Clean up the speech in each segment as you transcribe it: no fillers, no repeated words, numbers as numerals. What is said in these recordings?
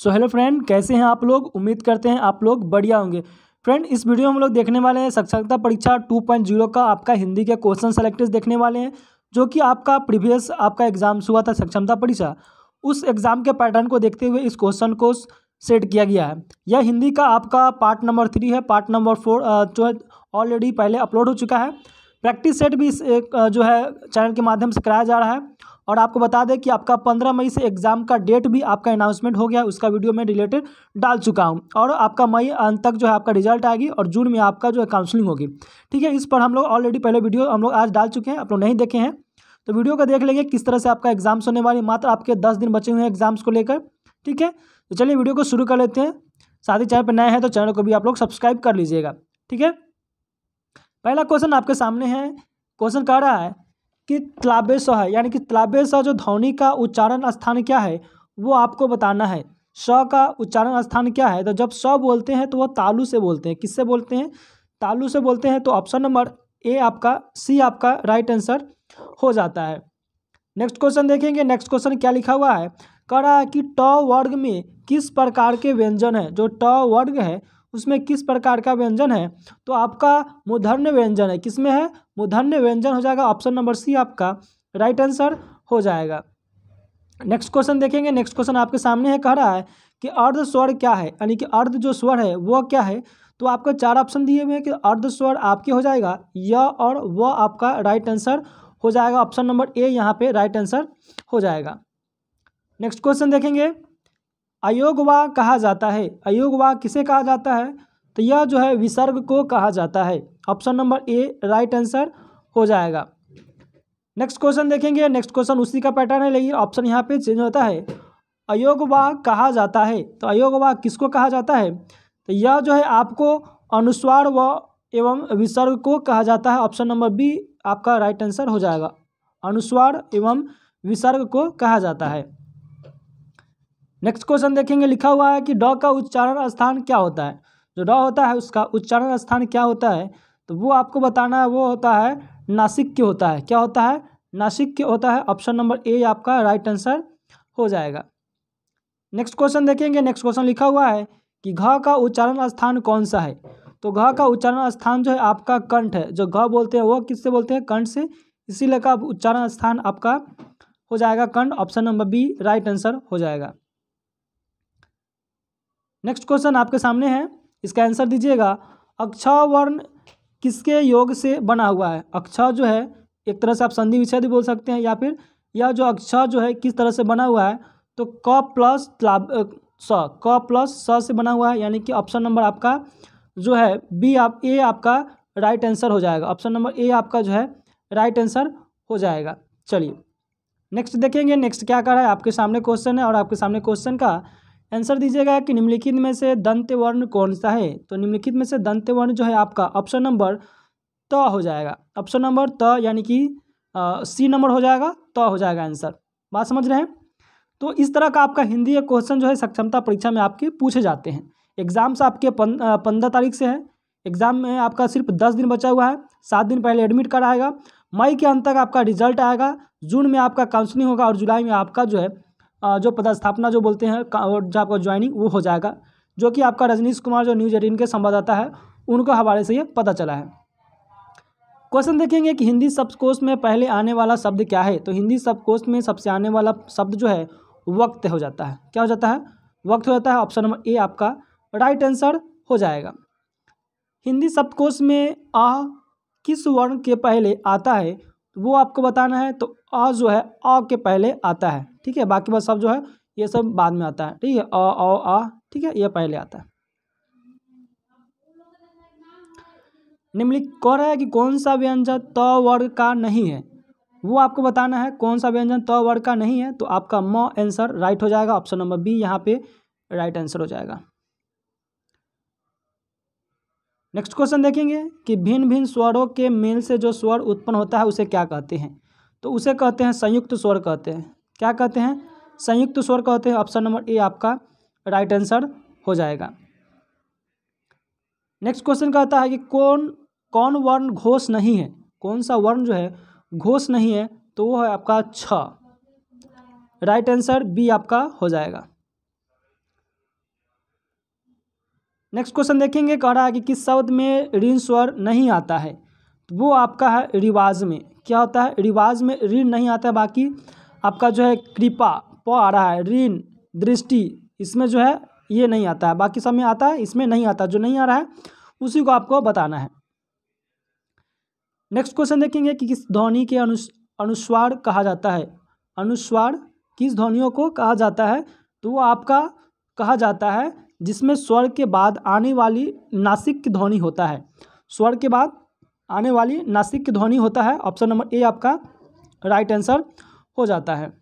So hello friend, कैसे हैं आप लोग। उम्मीद करते हैं आप लोग बढ़िया होंगे। फ्रेंड, इस वीडियो में हम लोग देखने वाले हैं साक्षरता परीक्षा 2.0 का आपका हिंदी के क्वेश्चन सेलेक्टेड देखने वाले हैं, जो कि आपका प्रीवियस आपका एग्जाम हुआ था सक्षमता परीक्षा। उस एग्जाम के पैटर्न को देखते हुए इस क्वेश्चन को सेट किया गया है। यह हिंदी का आपका पार्ट नंबर 3 है। पार्ट नंबर 4 जो है ऑलरेडी पहले अपलोड हो चुका है। प्रैक्टिस सेट भी इस जो है चैनल के माध्यम से कराया जा रहा है। और आपको बता दें कि आपका 15 मई से एग्जाम का डेट भी आपका अनाउंसमेंट हो गया, उसका वीडियो मैं रिलेटेड डाल चुका हूं। और आपका मई अंत तक जो है आपका रिजल्ट आएगी और जून में आपका जो है काउंसलिंग होगी। ठीक है, इस पर हम लोग ऑलरेडी पहले वीडियो हम लोग आज डाल चुके हैं। आप लोग नहीं देखे हैं तो वीडियो को देख लेंगे किस तरह से आपका एग्जाम्स होने वाली। मात्र आपके 10 दिन बचे हुए हैं एग्जाम्स को लेकर। ठीक है, तो चलिए वीडियो को शुरू कर लेते हैं। साथ ही चैनल पर नए हैं तो चैनल को भी आप लोग सब्सक्राइब कर लीजिएगा। ठीक है, पहला क्वेश्चन आपके सामने है। क्वेश्चन कह रहा है कि त्लाबेश है, यानी कि त्लाबेश जो ध्वनि का उच्चारण स्थान क्या है वो आपको बताना है। श का उच्चारण स्थान क्या है। तो जब स बोलते हैं तो वह तालु से बोलते हैं। किससे बोलते हैं? तालु से बोलते हैं। तो ऑप्शन नंबर ए आपका सी आपका राइट आंसर हो जाता है। नेक्स्ट क्वेश्चन देखेंगे। नेक्स्ट क्वेश्चन क्या लिखा हुआ है। कह रहा है कि ट वर्ग में किस प्रकार के व्यंजन है। जो ट वर्ग है उसमें किस प्रकार का व्यंजन है। तो आपका मूर्धन्य व्यंजन है। किसमें है? मूर्धन्य व्यंजन हो जाएगा। ऑप्शन नंबर सी आपका राइट आंसर हो जाएगा। नेक्स्ट क्वेश्चन देखेंगे। नेक्स्ट क्वेश्चन आपके सामने है। कह रहा है कि अर्ध स्वर क्या है, यानी कि अर्ध जो स्वर है वो क्या है। तो आपको 4 ऑप्शन दिए हुए हैं कि अर्ध स्वर आपके हो जाएगा य और व आपका राइट आंसर हो जाएगा। ऑप्शन नंबर ए यहाँ पे राइट आंसर हो जाएगा। नेक्स्ट क्वेश्चन देखेंगे। अयोगवा कहा जाता है। अयोगवा किसे कहा जाता है। तो यह जो है विसर्ग को कहा जाता है। Option number A right answer हो जाएगा। नेक्स्ट क्वेश्चन देखेंगे। नेक्स्ट क्वेश्चन उसी का पैटर्न है, लेकिन ऑप्शन यहाँ पे चेंज होता है। अयोगवा कहा जाता है। तो अयोगवा किसको कहा जाता है। तो यह जो है आपको अनुस्वार व एवं विसर्ग को कहा जाता है। ऑप्शन नंबर बी आपका राइट आंसर हो जाएगा। अनुस्वार एवं विसर्ग को कहा जाता है। नेक्स्ट क्वेश्चन देखेंगे। लिखा हुआ है कि ड का उच्चारण स्थान क्या होता है। जो ड होता है उसका उच्चारण स्थान क्या होता है। तो वो आपको बताना है। वो होता है नासिक्य होता है। क्या होता है? नासिक्य होता है। ऑप्शन नंबर ए आपका राइट आंसर हो जाएगा। नेक्स्ट क्वेश्चन देखेंगे। नेक्स्ट क्वेश्चन लिखा हुआ है कि घ का उच्चारण स्थान कौन सा है। तो घ का उच्चारण स्थान जो है आपका कंठ है। जो घ बोलते हैं वो किससे बोलते हैं? कंठ से। इसीलिए का उच्चारण स्थान आपका हो जाएगा कंठ। Option number B right answer हो जाएगा। नेक्स्ट क्वेश्चन आपके सामने है, इसका आंसर दीजिएगा। अक्ष वर्ण किसके योग से बना हुआ है। अक्ष जो है एक तरह से आप संधि विच्छेद बोल सकते हैं, या फिर यह जो अक्ष जो है किस तरह से बना हुआ है। तो क प्लस स से बना हुआ है, यानी कि ऑप्शन नंबर आपका जो है बी आप ए आपका राइट आंसर हो जाएगा। ऑप्शन नंबर ए आपका जो है राइट आंसर हो जाएगा। चलिए नेक्स्ट देखेंगे। नेक्स्ट क्या कर रहा है, आपके सामने क्वेश्चन है और आपके सामने क्वेश्चन का आंसर दीजिएगा कि निम्नलिखित में से दंत वर्ण कौन सा है। तो निम्नलिखित में से दंत वर्ण जो है आपका ऑप्शन नंबर त हो जाएगा। ऑप्शन नंबर त यानी कि सी नंबर हो जाएगा, त हो जाएगा आंसर। बात समझ रहे हैं। तो इस तरह का आपका हिंदी का क्वेश्चन जो है सक्षमता परीक्षा में आपके पूछे जाते हैं। एग्जाम्स आपके 15 तारीख से है। एग्जाम में आपका सिर्फ 10 दिन बचा हुआ है। 7 दिन पहले एडमिट कराएगा। मई के अंत तक आपका रिजल्ट आएगा। जून में आपका काउंसलिंग होगा और जुलाई में आपका जो है जो पदस्थापना जो बोलते हैं जो आपका ज्वाइनिंग वो हो जाएगा, जो कि आपका रजनीश कुमार जो न्यूज़ 18 के संवाददाता है उनके हवाले से ये पता चला है। क्वेश्चन देखेंगे कि हिंदी शब्दकोश में पहले आने वाला शब्द क्या है। तो हिंदी शब्दकोश में सबसे आने वाला शब्द जो है वक्त हो जाता है। क्या हो जाता है? वक्त हो जाता है। ऑप्शन नंबर ए आपका राइट आंसर हो जाएगा। हिंदी शब्दकोश में आ किस वर्ण के पहले आता है वो आपको बताना है। तो अ जो है अ के पहले आता है। ठीक है, बाकी बात सब जो है ये सब बाद में आता है। ठीक है, आ ठीक है, ये पहले आता है। निम्नलिखित कह रहा है कि कौन सा व्यंजन त वर्ग का नहीं है। वो आपको बताना है कौन सा व्यंजन त वर्ग का नहीं है। तो आपका म आंसर राइट हो जाएगा। ऑप्शन नंबर बी यहाँ पे राइट आंसर हो जाएगा। नेक्स्ट क्वेश्चन देखेंगे कि भिन्न भिन्न स्वरों के मेल से जो स्वर उत्पन्न होता है उसे क्या कहते हैं। तो उसे कहते हैं संयुक्त स्वर कहते हैं। क्या कहते हैं? संयुक्त स्वर कहते हैं। ऑप्शन नंबर ए आपका राइट आंसर हो जाएगा। नेक्स्ट क्वेश्चन कहता है कि कौन वर्ण घोष नहीं है। कौन सा वर्ण जो है घोष नहीं है। तो वो है आपका छ। राइट आंसर बी आपका हो जाएगा। नेक्स्ट क्वेश्चन देखेंगे, कह रहा है कि किस शब्द में ऋण स्वर नहीं आता है, तो वो आपका है रिवाज में। क्या होता है, रिवाज में ऋण नहीं आता है। बाकी आपका जो है कृपा प आ रहा है, ऋण, दृष्टि, इसमें जो है ये नहीं आता है। बाकी सब में आता है, इसमें नहीं आता। जो नहीं आ रहा है उसी को आपको बताना है। नेक्स्ट क्वेश्चन देखेंगे कि किस ध्वनि के अनुस्वार कहा जाता है। अनुस्वार किस ध्वनियों को कहा जाता है, तो वो आपका कहा जाता है जिसमें स्वर के बाद आने वाली नासिक की ध्वनि होता है। स्वर के बाद आने वाली नासिक की ध्वनि होता है। ऑप्शन नंबर ए आपका राइट आंसर हो जाता है।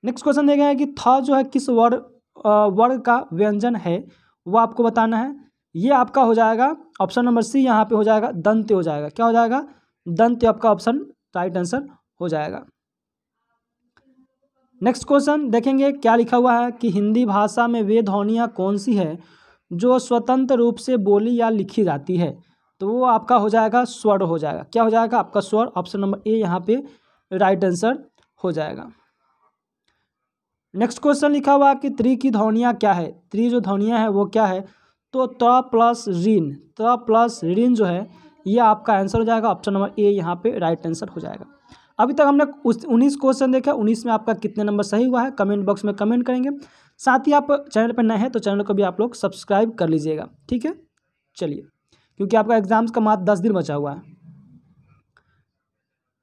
नेक्स्ट क्वेश्चन देखेंगे कि थ जो है किस वर्ग का व्यंजन है, वो आपको बताना है। ये आपका हो जाएगा ऑप्शन नंबर सी, यहाँ पे हो जाएगा दंत्य हो जाएगा। क्या हो जाएगा, दंत्य आपका ऑप्शन राइट आंसर हो जाएगा। नेक्स्ट क्वेश्चन देखेंगे क्या लिखा हुआ है कि हिंदी भाषा में वे ध्वनियाँ कौन सी है जो स्वतंत्र रूप से बोली या लिखी जाती है, तो वो आपका हो जाएगा स्वर हो जाएगा। क्या हो जाएगा आपका स्वर, ऑप्शन नंबर ए यहाँ पे राइट आंसर हो जाएगा। नेक्स्ट क्वेश्चन लिखा हुआ कि त्रि की ध्वनियाँ क्या है। त्रि जो ध्वनियाँ है वो क्या है, तो त प्लस ऋण, त प्लस ऋण जो है ये आपका आंसर हो जाएगा। ऑप्शन नंबर ए यहाँ पे राइट आंसर हो जाएगा। अभी तक हमने 19 क्वेश्चन देखा, 19 में आपका कितने नंबर सही हुआ है कमेंट बॉक्स में कमेंट करेंगे। साथ ही आप चैनल पर नए हैं तो चैनल को भी आप लोग सब्सक्राइब कर लीजिएगा, ठीक है। चलिए, क्योंकि आपका एग्जाम्स का मात्र 10 दिन बचा हुआ है।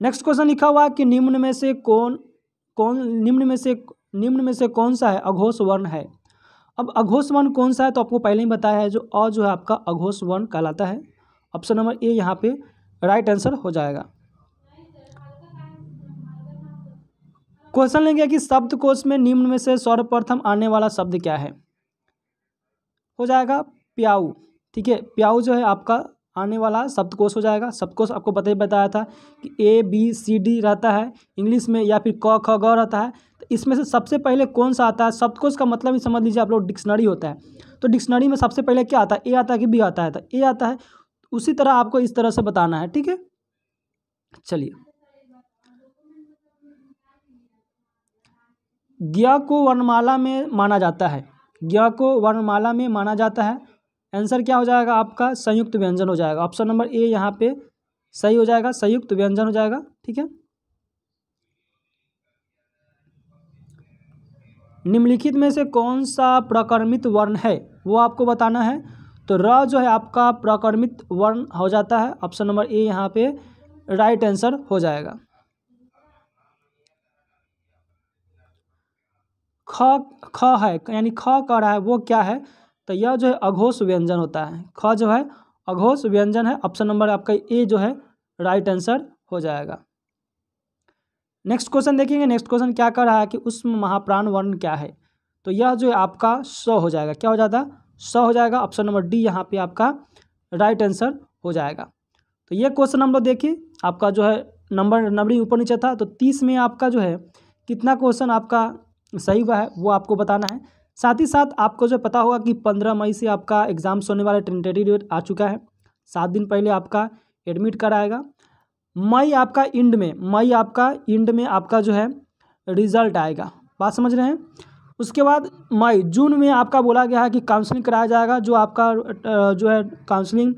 नेक्स्ट क्वेश्चन लिखा हुआ है कि निम्न में से कौन सा है अघोष वर्ण है। अब अघोष वर्ण कौन सा है, तो आपको पहले ही बताया है, जो अ जो है आपका अघोष वर्ण कहलाता है। ऑप्शन नंबर ए यहाँ पे राइट आंसर हो जाएगा। क्वेश्चन लेंगे कि शब्दकोश में निम्न में से सर्वप्रथम आने वाला शब्द क्या है, हो जाएगा प्याऊ, ठीक है। प्याऊ जो है आपका आने वाला शब्दकोश हो जाएगा। शब्दकोश आपको बताया था कि ABCD रहता है इंग्लिश में, या फिर क ख ग रहता है। तो इसमें से सबसे पहले कौन सा आता है, शब्दकोश का मतलब ही समझ लीजिए आप लोग डिक्शनरी होता है। तो डिक्शनरी में सबसे पहले क्या आता है, ए आता है कि बी आता है, तो ए आता है। उसी तरह आपको इस तरह से बताना है, ठीक है। चलिए, ज्ञ को वर्णमाला में माना जाता है, ज्ञ को वर्णमाला में माना जाता है। आंसर क्या हो जाएगा आपका, संयुक्त व्यंजन हो जाएगा। ऑप्शन नंबर ए यहाँ पे सही हो जाएगा, संयुक्त व्यंजन हो जाएगा, ठीक है। निम्नलिखित में से कौन सा प्रकर्मित वर्ण है, वो आपको बताना है। तो र जो है आपका प्रकर्मित वर्ण हो जाता है। ऑप्शन नंबर ए यहाँ पे राइट आंसर हो जाएगा। ख है, यानी ख कह रहा है वो क्या है, तो यह जो है अघोष व्यंजन होता है। ख जो है अघोष व्यंजन है। ऑप्शन नंबर आपका ए जो है राइट आंसर हो जाएगा। नेक्स्ट क्वेश्चन देखेंगे। नेक्स्ट क्वेश्चन क्या कर रहा है कि उष्म महाप्राण वर्ण क्या है, तो यह जो है आपका स हो जाएगा। क्या हो जाता है, स हो जाएगा। ऑप्शन नंबर डी यहाँ पे आपका राइट आंसर हो जाएगा। तो ये क्वेश्चन हम लोग देखिए, आपका जो है नंबरिंग ऊपर नीचे था, तो 30 में आपका जो है कितना क्वेश्चन आपका सही हुआ है वो आपको बताना है। साथ ही साथ आपको जो पता होगा कि 15 मई से आपका एग्ज़ाम्स होने वाला टेंटेटिव डेट आ चुका है। 7 दिन पहले आपका एडमिट कराएगा। मई आपका इंड में आपका जो है रिजल्ट आएगा, बात समझ रहे हैं। उसके बाद मई जून में आपका बोला गया है कि काउंसलिंग कराया जाएगा। जो आपका जो है काउंसलिंग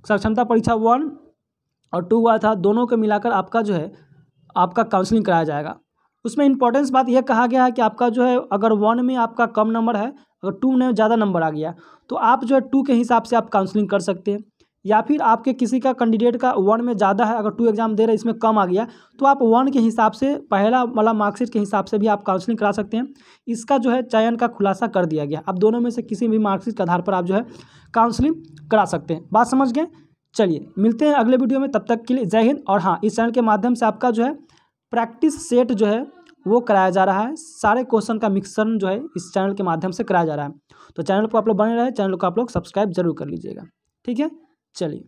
सक्षमता परीक्षा 1 और 2 हुआ था, दोनों को मिलाकर आपका जो है आपका काउंसलिंग कराया जाएगा। उसमें इंपॉर्टेंस बात यह कहा गया है कि आपका जो है अगर 1 में आपका कम नंबर है, अगर 2 में ज़्यादा नंबर आ गया, तो आप जो है 2 के हिसाब से आप काउंसलिंग कर सकते हैं। या फिर आपके किसी का कैंडिडेट का 1 में ज़्यादा है, अगर 2 एग्जाम दे रहे इसमें कम आ गया, तो आप 1 के हिसाब से पहला वाला मार्कशीट के हिसाब से भी आप काउंसलिंग करा सकते हैं। इसका जो है चयन का खुलासा कर दिया गया। आप दोनों में से किसी भी मार्कशीट के आधार पर आप जो है काउंसलिंग करा सकते हैं। बात समझ गए। चलिए, मिलते हैं अगले वीडियो में, तब तक के लिए जय हिंद। और हाँ, इस चैनल के माध्यम से आपका जो है प्रैक्टिस सेट जो है वो कराया जा रहा है। सारे क्वेश्चन का मिक्सर जो है इस चैनल के माध्यम से कराया जा रहा है। तो चैनल को आप लोग बने रहे, चैनल को आप लोग सब्सक्राइब जरूर कर लीजिएगा, ठीक है। चलिए।